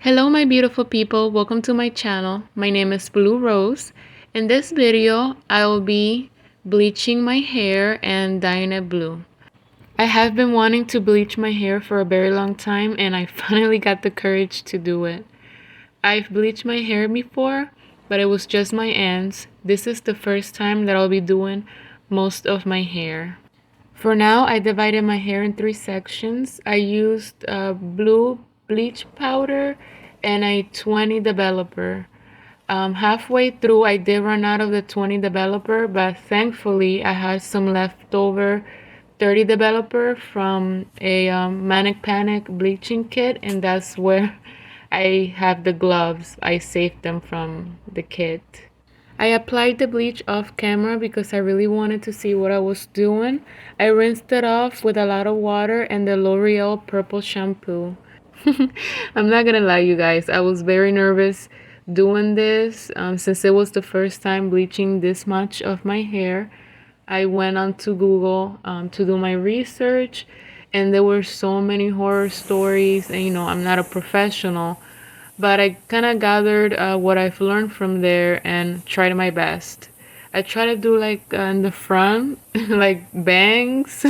Hello my beautiful people, welcome to my channel. My name is Blue Rose. In this video, I will be bleaching my hair and dyeing it blue. I have been wanting to bleach my hair for a very long time and I finally got the courage to do it. I've bleached my hair before, but it was just my ends. This is the first time that I'll be doing most of my hair. For now, I divided my hair in three sections. I used blue bleach powder and a 20 developer. Halfway through, I did run out of the 20 developer, but thankfully, I had some leftover 30 developer from a Manic Panic bleaching kit, and that's where I have the gloves. I saved them from the kit. I applied the bleach off camera because I really wanted to see what I was doing. I rinsed it off with a lot of water and the L'Oreal purple shampoo. I'm not gonna lie, you guys, I was very nervous doing this since it was the first time bleaching this much of my hair. I went onto Google to do my research, and there were so many horror stories. And I'm not a professional, but I kind of gathered what I've learned from there and tried my best. I try to do like in the front, like bangs.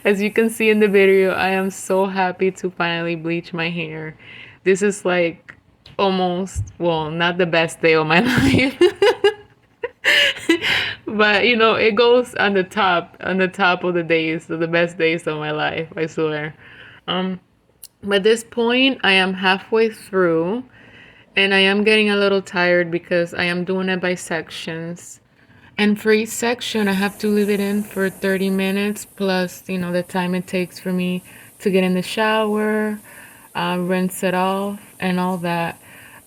As you can see in the video, I am so happy to finally bleach my hair. This is like almost, well, not the best day of my life. But it goes on the top of the days, so the best days of my life, I swear. Um, but at this point, I am halfway through, and I am getting a little tired because I am doing it by sections. And for each section, I have to leave it in for 30 minutes plus, the time it takes for me to get in the shower, rinse it off, and all that.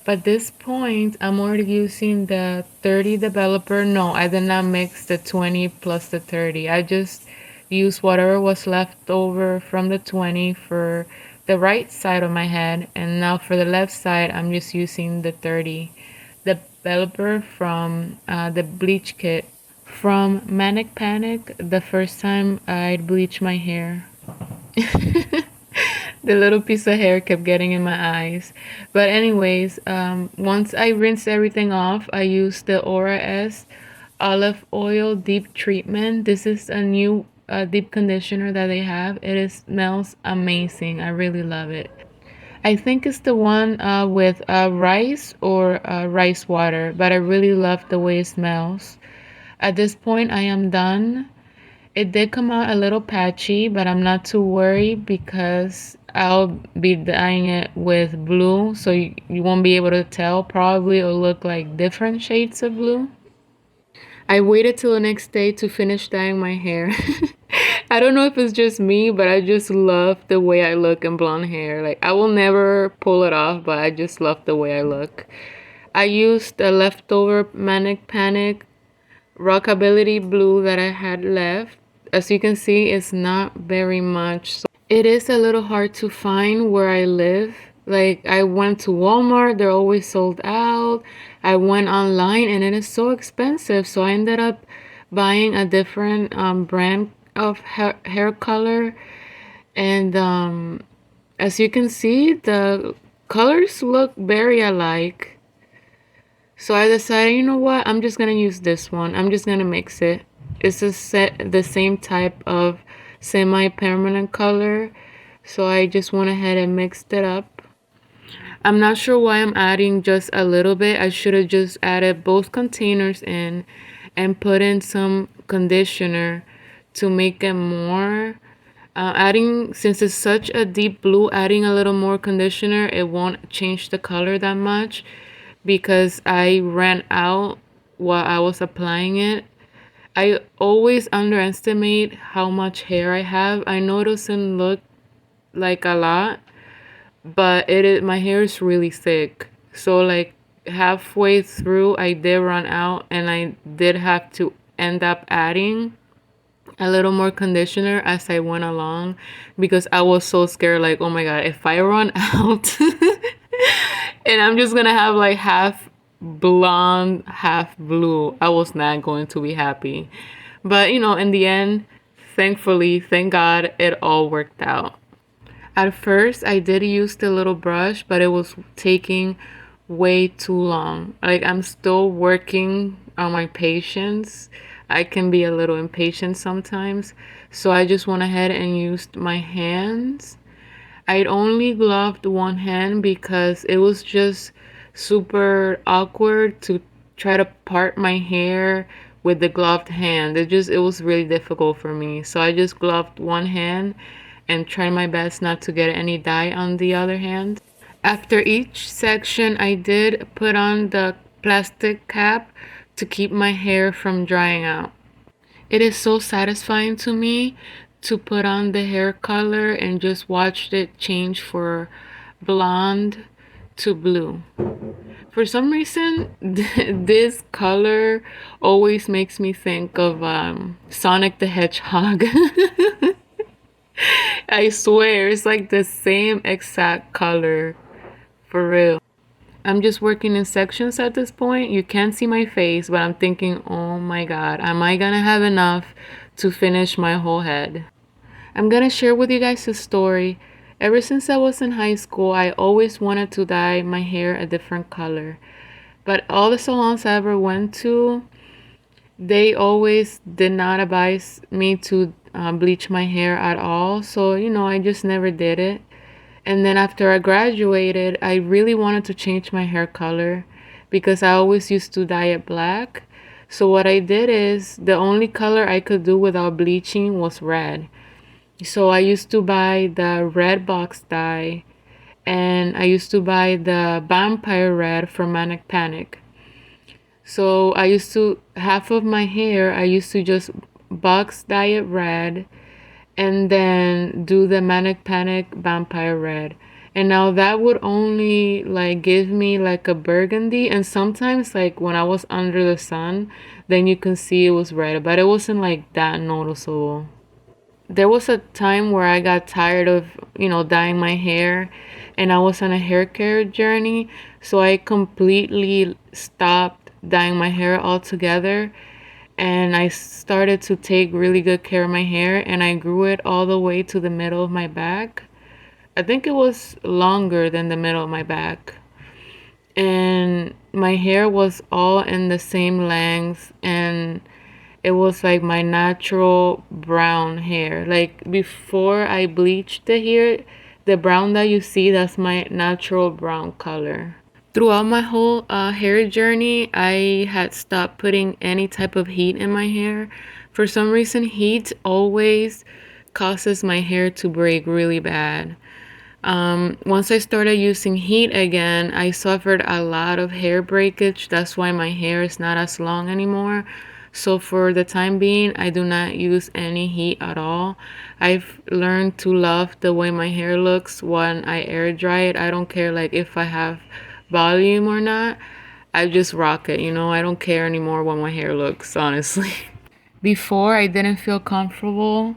But this point, I'm already using the 30 developer. No, I did not mix the 20 plus the 30. I just used whatever was left over from the 20 for the right side of my head. And now for the left side, I'm just using the 30 developer from the bleach kit from Manic Panic the first time I'd bleach my hair. The little piece of hair kept getting in my eyes. But anyways, once I rinsed everything off, I used the Aura S olive oil deep treatment. This is a new deep conditioner that they have. Smells amazing. I really love it. I think it's the one with rice or rice water, but I really love the way it smells. At this point, I am done. It did come out a little patchy, but I'm not too worried because I'll be dyeing it with blue, so you won't be able to tell. Probably it'll look like different shades of blue. I waited till the next day to finish dyeing my hair. I don't know if it's just me, but I just love the way I look in blonde hair. Like, I will never pull it off, but I just love the way I look. I used the leftover Manic Panic Rockability blue that I had left. As you can see, it's not very much. So it is a little hard to find where I live. Like, I went to Walmart, they're always sold out. I went online and it is so expensive. So I ended up buying a different brand of hair color. And as you can see, the colors look very alike. So I decided, you know what, I'm just gonna use this one. I'm just gonna mix it. It's the same type of semi-permanent color. So I just went ahead and mixed it up. I'm not sure why I'm adding just a little bit. I should have just added both containers in and put in some conditioner to make it more. Since it's such a deep blue, adding a little more conditioner, it won't change the color that much because I ran out while I was applying it. I always underestimate how much hair I have. I know it doesn't look like a lot, but my hair is really thick. So like halfway through, I did run out and I did have to end up adding a little more conditioner as I went along because I was so scared, like, oh my god, if I run out and I'm just gonna have like half blonde, half blue, I was not going to be happy. But in the end, thankfully, thank God, it all worked out. At first, I did use the little brush, but it was taking way too long. Like, I'm still working on my patience. I can be a little impatient sometimes. So I just went ahead and used my hands. I'd only gloved one hand because it was just super awkward to try to part my hair with the gloved hand. It was really difficult for me. So I just gloved one hand and tried my best not to get any dye on the other hand. After each section, I did put on the plastic cap to keep my hair from drying out. It is so satisfying to me to put on the hair color and just watch it change for blonde to blue. For some reason, this color always makes me think of Sonic the Hedgehog. I swear, it's like the same exact color, for real. I'm just working in sections at this point. You can't see my face, but I'm thinking, oh my god, am I gonna have enough to finish my whole head? I'm gonna share with you guys a story. Ever since I was in high school, I always wanted to dye my hair a different color. But all the salons I ever went to, they always did not advise me to bleach my hair at all. So, I just never did it. And then after I graduated, I really wanted to change my hair color because I always used to dye it black. So what I did is the only color I could do without bleaching was red. So I used to buy the red box dye and I used to buy the vampire red from Manic Panic. So I used to, half of my hair, I used to just box dye it red and then do the Manic Panic Vampire Red. And now that would only like give me like a burgundy, and sometimes like when I was under the sun, then you can see it was red, but it wasn't like that noticeable. There was a time where I got tired of, dyeing my hair and I was on a hair care journey, so I completely stopped dyeing my hair altogether and I started to take really good care of my hair and I grew it all the way to the middle of my back. I think it was longer than the middle of my back. And my hair was all in the same length and it was like my natural brown hair. Like before I bleached the hair, the brown that you see, that's my natural brown color. Throughout my whole hair journey, I had stopped putting any type of heat in my hair. For some reason, heat always causes my hair to break really bad. Once I started using heat again, I suffered a lot of hair breakage. That's why my hair is not as long anymore. So for the time being, I do not use any heat at all. I've learned to love the way my hair looks when I air dry it. I don't care like if I have volume or not. I just rock it, I don't care anymore what my hair looks, honestly. Before, I didn't feel comfortable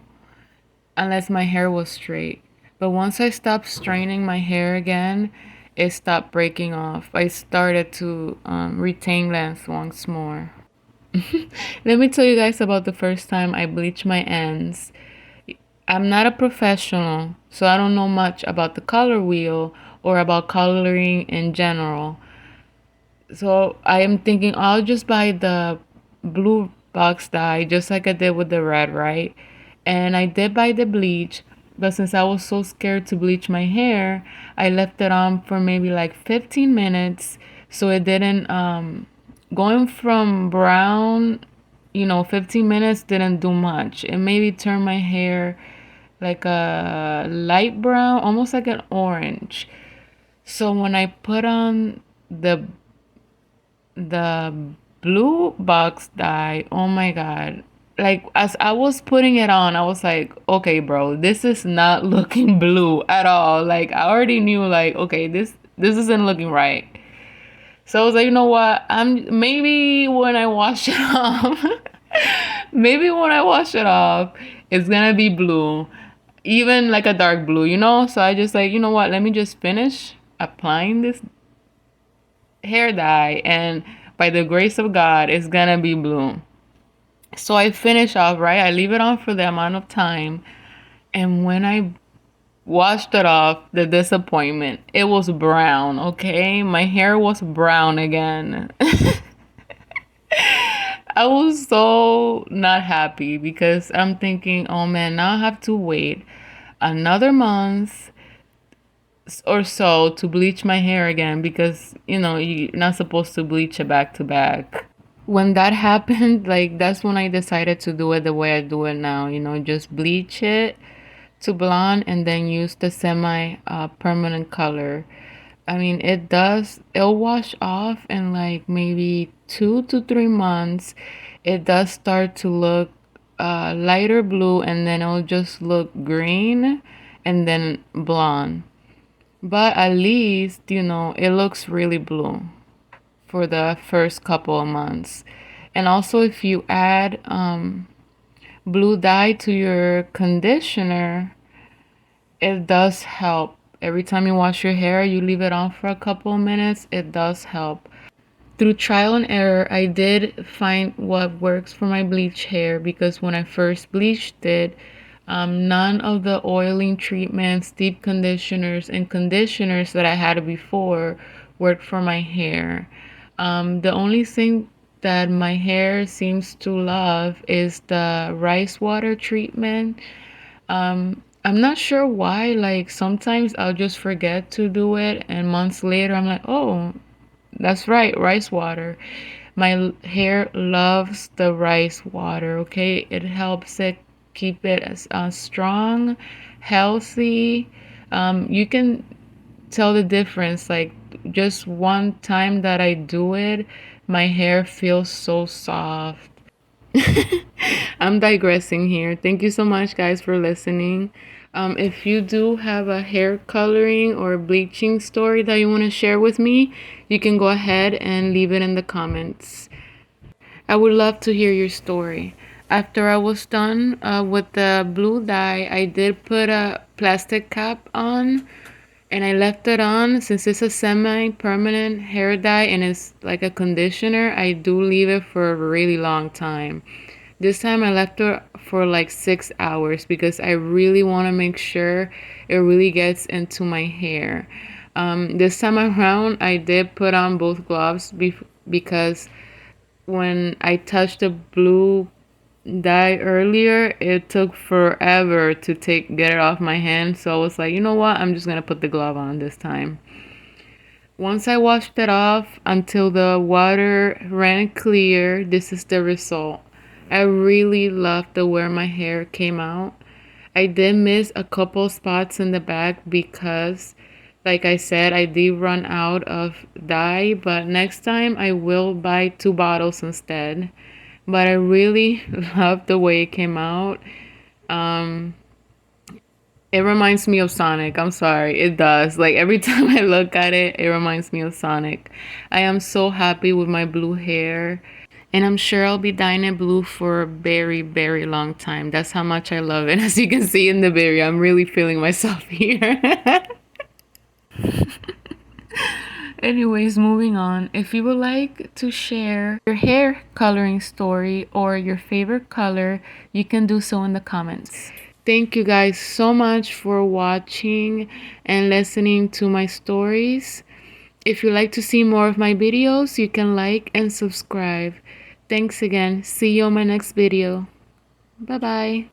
unless my hair was straight. But once I stopped straining my hair again, it stopped breaking off. I started to retain length once more. Let me tell you guys about the first time I bleached my ends. I'm not a professional, so I don't know much about the color wheel or about coloring in general. So I am thinking I'll just buy the blue box dye just like I did with the red, right? And I did buy the bleach, but since I was so scared to bleach my hair, I left it on for maybe like 15 minutes so it didn't going from brown, 15 minutes didn't do much. It maybe turned my hair like a light brown, almost like an orange. So when I put on the blue box dye, oh my god. Like as I was putting it on, I was like, okay, bro, this is not looking blue at all. Like I already knew like, okay, this isn't looking right. So I was like, you know what? I'm maybe when I wash it off, maybe when I wash it off, it's gonna be blue. Even like a dark blue. So I just like, you know what? Let me just finish applying this hair dye and by the grace of God, it's gonna be blue. So I finish off, right? I leave it on for the amount of time. And when I Washed it off, the disappointment. It was brown, okay? My hair was brown again. I was so not happy because I'm thinking, oh man, now I have to wait another month or so to bleach my hair again because, you're not supposed to bleach it back to back. When that happened, like that's when I decided to do it the way I do it now, just bleach it to blonde and then use the semi permanent color. I mean, it'll wash off in like maybe 2 to 3 months. It does start to look lighter blue and then it'll just look green and then blonde. But at least, it looks really blue for the first couple of months. And also, if you add blue dye to your conditioner, it does help. Every time you wash your hair, you leave it on for a couple of minutes, it does help. Through trial and error, I did find what works for my bleach hair because when I first bleached it, none of the oiling treatments, deep conditioners, and conditioners that I had before worked for my hair. The only thing that my hair seems to love is the rice water treatment. I'm not sure why, like sometimes I'll just forget to do it, and months later I'm like, oh, that's right, rice water. My hair loves the rice water, okay? It helps it keep it as strong, healthy. You can tell the difference. Like just one time that I do it, my hair feels so soft. I'm digressing here. Thank you so much, guys, for listening. If you do have a hair coloring or bleaching story that you want to share with me, you can go ahead and leave it in the comments. I would love to hear your story. After I was done with the blue dye, I did put a plastic cap on and I left it on. Since it's a semi-permanent hair dye and it's like a conditioner, I do leave it for a really long time. This time I left it for like 6 hours because I really want to make sure it really gets into my hair. This time around, I did put on both gloves because when I touched the blue dye earlier, it took forever to get it off my hand. So I was like, you know what? I'm just gonna put the glove on this time. Once I washed it off until the water ran clear, this is the result. I really love the way my hair came out. I did miss a couple spots in the back because, like I said, I did run out of dye, but next time I will buy 2 bottles instead. But I really love the way it came out. Um, it reminds me of Sonic. I'm sorry, it does. Like every time I look at it, it reminds me of Sonic. I am so happy with my blue hair. And I'm sure I'll be dyeing it blue for a very, very long time. That's how much I love it. As you can see in the video, I'm really feeling myself here. Anyways, moving on. If you would like to share your hair coloring story or your favorite color, you can do so in the comments. Thank you guys so much for watching and listening to my stories. If you like to see more of my videos, you can like and subscribe. Thanks again. See you on my next video. Bye bye.